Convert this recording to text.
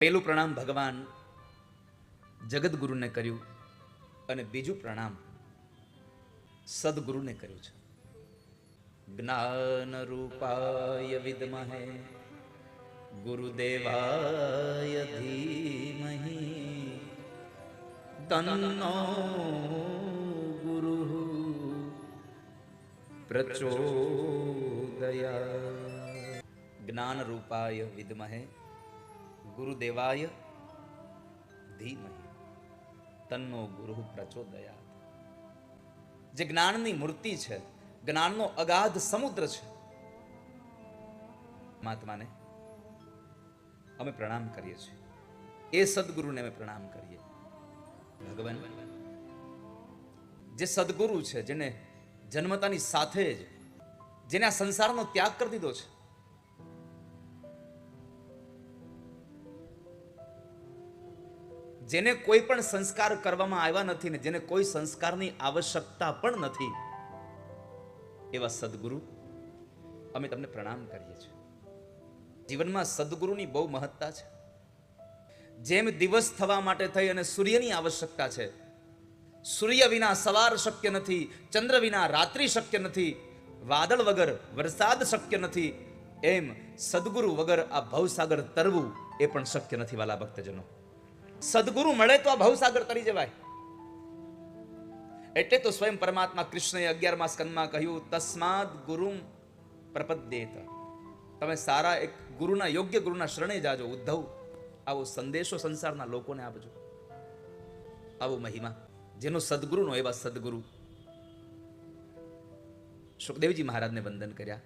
પહેલું પ્રણામ ભગવાન જગતગુરુને કર્યું અને બીજું પ્રણામ સદગુરુને કર્યું છે. જ્ઞાન રૂપાય વિદ્મહે ગુરુદેવાય ધીમહિ તન્નો ગુરુ પ્રચોદયાત. જ્ઞાન રૂપાય વિદ્મહે ગુરુદેવાય ધીમહિ તન્નો ગુરુ પ્રચોદયાત. જે જ્ઞાનની મૂર્તિ છે, જ્ઞાનનો અગાધ સમુદ્ર છે, મહાત્માને અમે પ્રણામ કરીએ છીએ. એ સદગુરુને અમે પ્રણામ કરીએ. ભગવાન જે સદગુરુ છે, જેને જન્મતાની સાથે જ જેને આ સંસારનો ત્યાગ કરી દીધો છે, જેને કોઈ પણ સંસ્કાર કરવામાં આવ્યા નથી ને જેને કોઈ સંસ્કારની આવશ્યકતા પણ નથી, એવા સદગુરુ અમે તમને પ્રણામ કરીએ છીએ. જીવનમાં સદગુરુની બહુ મહત્તા છે. જેમ દિવસ થવા માટે થઈ અને સૂર્યની આવશ્યકતા છે, સૂર્ય વિના સવાર શક્ય નથી, ચંદ્ર વિના રાત્રિ શક્ય નથી, વાદળ વગર વરસાદ શક્ય નથી, એમ સદગુરુ વગર આ ભવસાગર તરવું એ પણ શક્ય નથી. વાલા ભક્તજનો, સદગુરુ મળે તો આ ભવસાગર તરી જવાય. એટલે તો સ્વયં પરમાત્મા કૃષ્ણએ 11મા સ્કંદમાં કહ્યું, તસ્માદ ગુરુમ પ્રપદ્યેત. તમે સારા એક ગુરુના, યોગ્ય ગુરુના શરણે જાજો. ઉદ્ધવ, આવો સંદેશો સંસારના લોકોને આપજો. આવો મહિમા જેનો સદગુરુનો એવા સદગુરુ સુખદેવજી મહારાજને વંદન કર્યા.